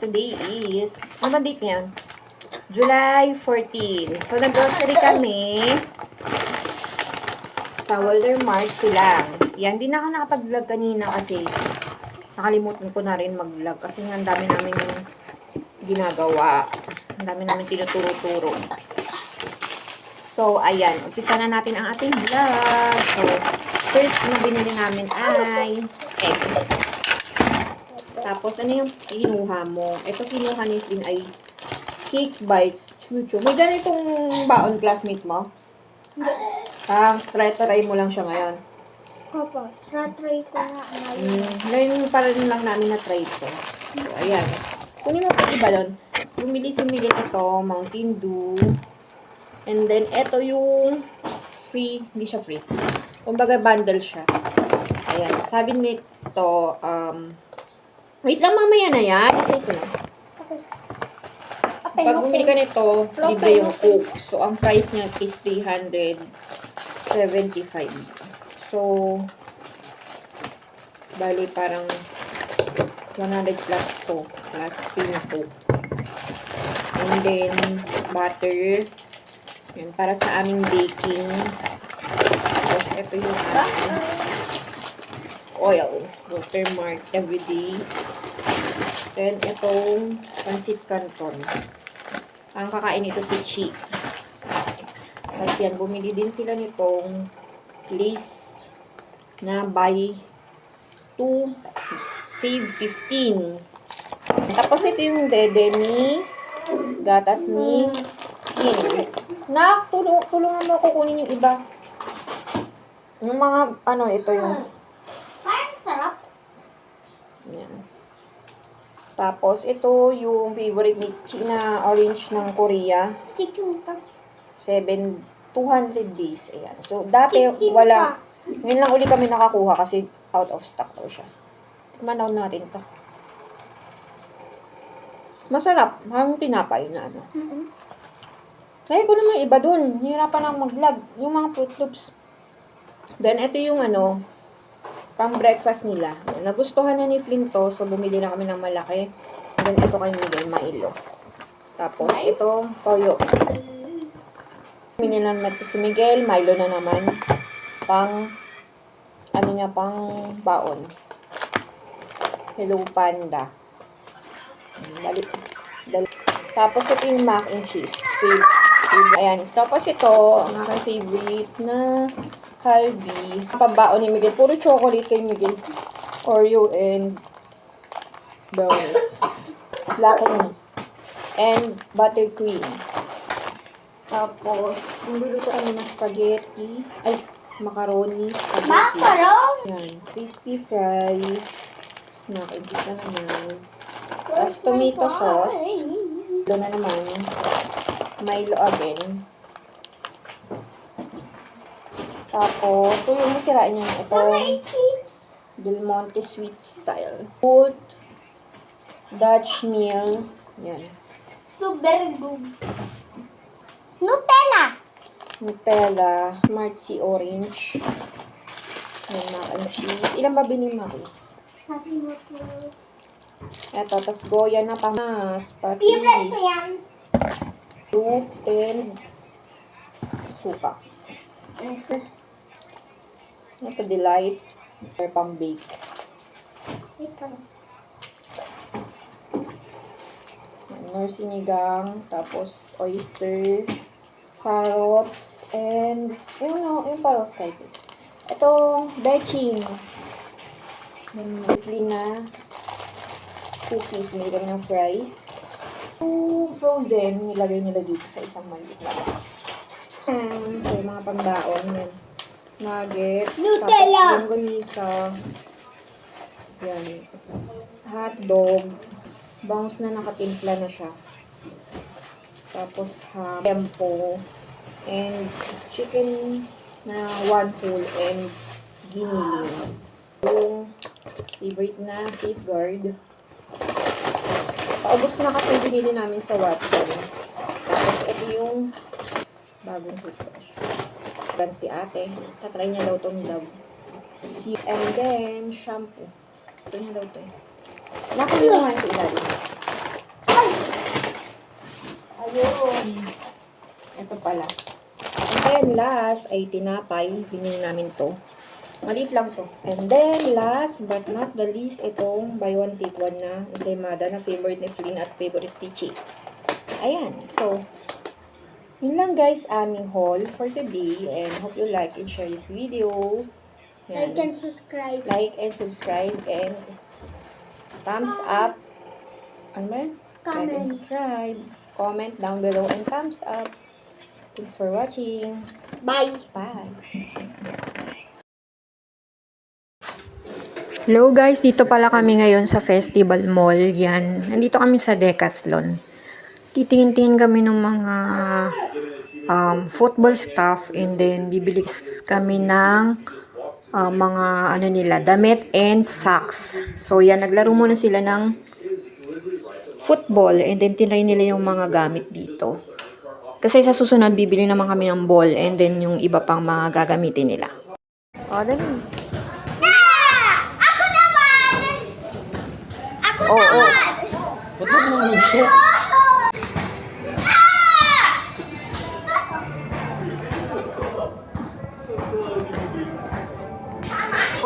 today is, ano ba date niyan? July 14. So, nag-grocery kami sa Walmart sila. Yan, di na ako nakapag-vlog kanina kasi nakalimutan ko na rin mag-vlog kasi nga ang dami namin ginagawa. Ang dami namin tinuturo-turo. So, ayan. Umpisa na natin ang ating vlog. So, first na binili namin ay egg. Tapos, ano yung kinuha mo? Ito kinuha ni Flynn ay Cake Bites Chuchu. May ganitong baon classmate mo? Try mo lang siya ngayon. Opo, try ko nga ngayon. Ngayon pa rin lang namin na-try ito. So, ayan. Kunin mo pa iba doon. Bumili si Miguel ito, Mountain Dew. And then, ito yung free. Hindi siya free. Kumbaga, bundle siya. Ayan. Sabi nito, wait lang, mamaya na yan. Isa-isa na. Pag bumili ka nito, libre yung Coke. So, ang price niya is 375. So, bali parang 100 plus to. Plus free Coke. And then, butter. Yan, para sa aming baking. Tapos, ito yung oil. Watermark everyday. Then, itong pancit canton. Ang kakain ito si Chi. Tapos yan, bumili din sila nitong Lace na buy 2, save 15. Tapos ito yung dede ni gatas ni Kim. Nak, tulungan mo ako kunin yung iba. Yung mga, ito yung... Parang sarap. Yan. Tapos, ito yung favorite ni Chi na orange ng Korea. 200 days. Ayan. So, dati, wala. Ngayon lang uli kami nakakuha kasi out of stock daw siya. Tumanaw natin to. Masarap. Parang tinapay na ano. Kaya ko naman iba dun. Hirapan ako mag-vlog. Yung mga Fruit Loops. Then, ito yung pang breakfast nila. Ayan. Nagustuhan na ni Flynn to. So, bumili na kami ng malaki. Then, ito kay Miguel, Milo. Tapos, ito, toyo. Bumili na naman ito si Miguel. Milo na naman. Pang baon. Hello Panda. Dali. Tapos ito yung mac and cheese. Ayan. Tapos ito, ang aking favorite na Calbee. Pambaon ni Miguel. Puro chocolate kay Miguel. Oreo and brownies. Blackening. And buttercream. Tapos, niluluto kami ng spaghetti. Ay, macaroni. Macaroni! Yan. Crispy fry. Snack. Ibig na naman. Tapos, tomato sauce. Ito na naman. Milo again. Tapos, so yung masiraan niya ito. Del Monte Sweet Style. Food. Dutch meal. Yan. Super good. Nutella! Smart Sea Orange. Yan, mac and cheese. Ilan ba binili mo, Chris? Eto, tas goya na pamas. Favorite Patis. ko yan. Fruit and suka. Ito, delight. Or pang-bake. Nor sinigang. Tapos, oyster. Carrots. And, yung paros kay Pete. Ito, betching. May na cookies. May kami ng fries. Frozen. Nilagay nila dito sa isang maliit na box. And, so, yung mga pambaon. Yan. Nuggets. Nutella! Tapos, longganisa. Yan. Hotdog. Bangus na nakatimpla na siya. Tapos, tempo. And, chicken na 1 whole and giniling. Yung favorite na Safeguard. Paubos na kasi binili namin sa Watson. Tapos, ito yung bagong toothbrush. Branti ate. Tatry niya daw itong Dove. And then, shampoo. Ito niya daw ito eh. Nakuha nga sa ilalim. Yun. Ito pala. And then, last ay tinapay. Binili namin to. Maliit lang to. And then, last but not the least, itong buy one take one na ensaymada na favorite ni Flynn at favorite ni Chi. Ayan. So, yun lang guys, aming haul for today. And hope you like and share this video. Yan. Like and subscribe. Like and subscribe and thumbs up. Ano ba yun? Like and Comment. subscribe. Comment down below and thumbs up. Thanks for watching. Bye. Bye. Hello guys, dito pala kami ngayon sa Festival Mall. Yan. Nandito kami sa Decathlon. Titingin-tingin kami ng mga football stuff and then bibili kami ng mga ano nila, damit and socks. So yan, naglaro muna sila ng football and then tinry nila yung mga gamit dito. Kasi sa susunod, bibili naman kami ng ball and then yung iba pang mga gagamitin nila. O, dali. Ako naman! Ako Oo, oo. Ba't mo naman ito?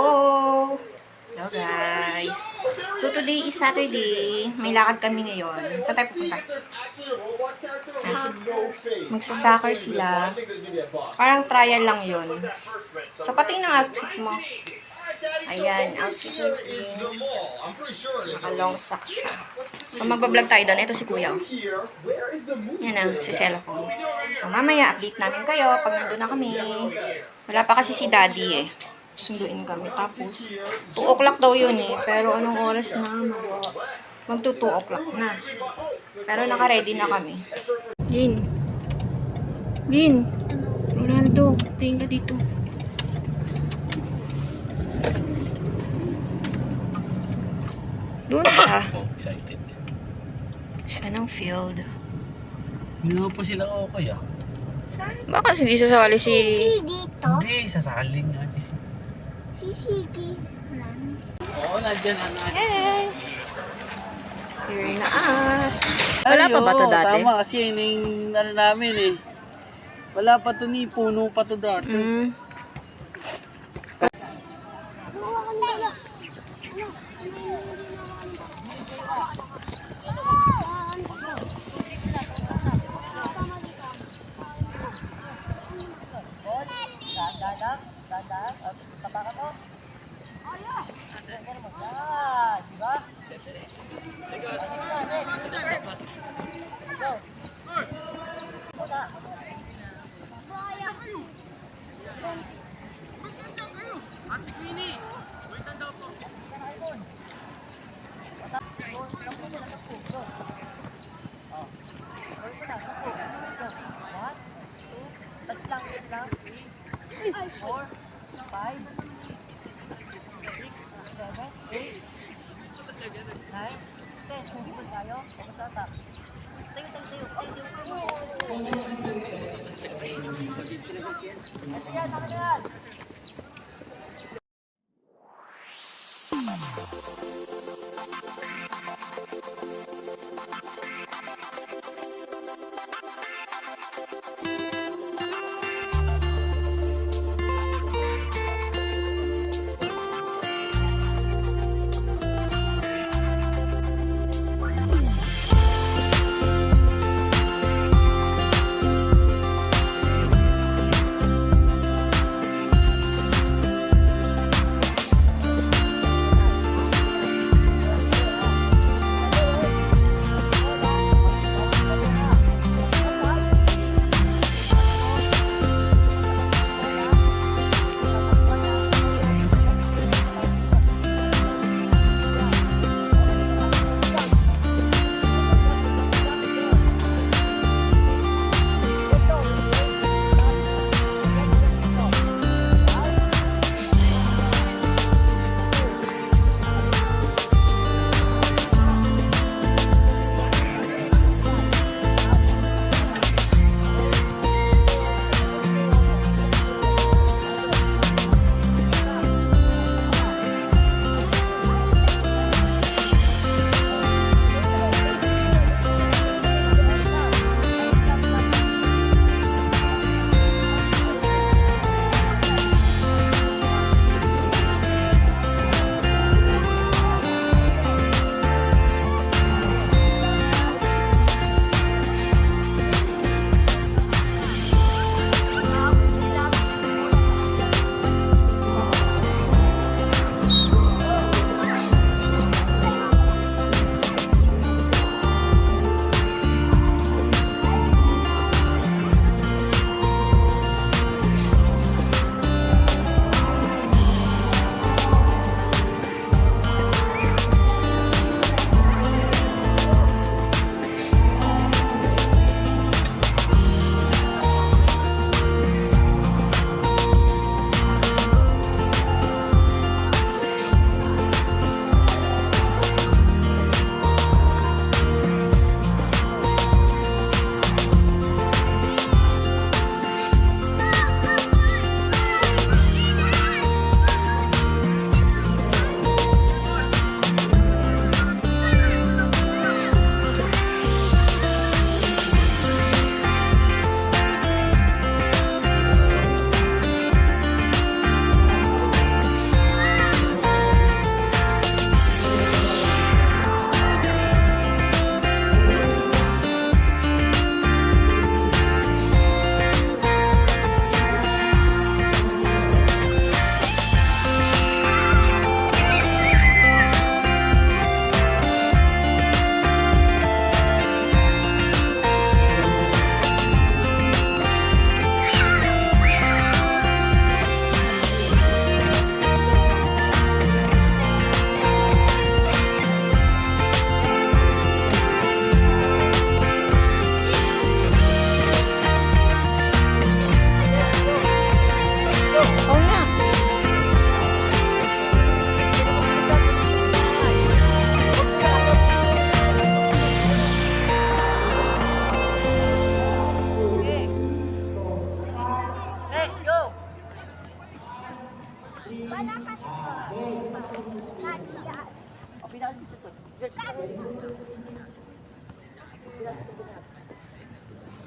Oh! Hello guys! So today is Saturday. May lakad kami ngayon. Saan tayo pupunta? Magsa-soccer sila. Parang trial lang yun. Sapatin ng outfit mo. Ayan, outfit ni Kim. Naka-long socks siya. So magbablog tayo doon. Ito si Kuya. Yan na, si cellphone. So mamaya, update namin kayo pag nandun na kami. Wala pa kasi si Daddy eh. Sunduin kami. Tapos, 2 o'clock daw yun eh. Pero anong oras na? Magto 2 o'clock na. Pero naka-ready na kami. Gin. Gin. Ronaldo, tingin ka dito. Doon siya. Excited. Siya ng field. Hindi naman po sila okay ah. Baka hindi sasali si... Dito. Hindi, sasaling nga si Si Siki. Oo, nandyan na. Hey! Here na us. Wala pa ba ito dati? Tama, kasi yun yung ano namin eh. Wala pa ito ni puno pa ito dati. Mm.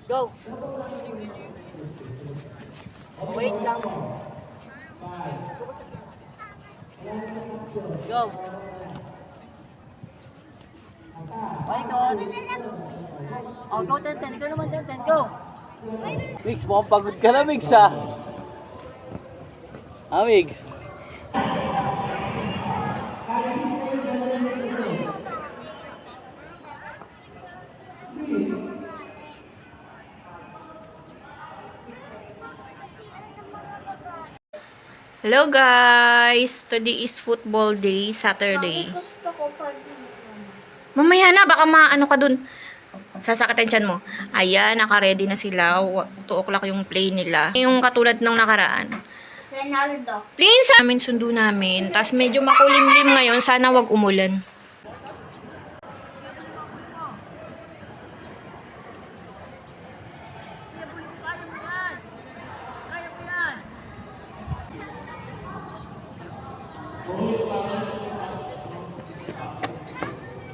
Go! Wait lang. Go! Paikot! Oh, go 10-10. Ikaw naman 10-10. Go! Mix, mukhang pagod ka na, Mix, ah. Ah, Mix. Hello guys! Today is football day, Saturday. Gusto ko pag... Mamaya na, baka maano ka dun. Sasakit ang tiyan mo. Ayan, naka-ready na sila. 2 o'clock yung play nila. Yung katulad ng nakaraan. Ronaldo. Please, amin sundo namin. Tapos medyo makulimlim ngayon. Sana wag umulan.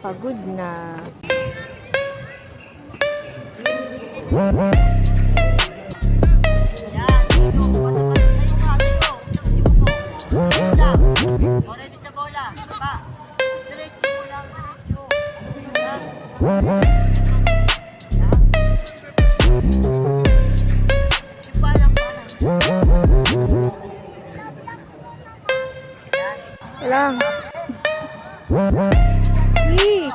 Pagod na. Already sa bola. Pa. Diretso mo lang. Diretso. Lang. Hey.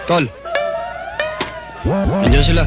Tol. Nandiyan sila.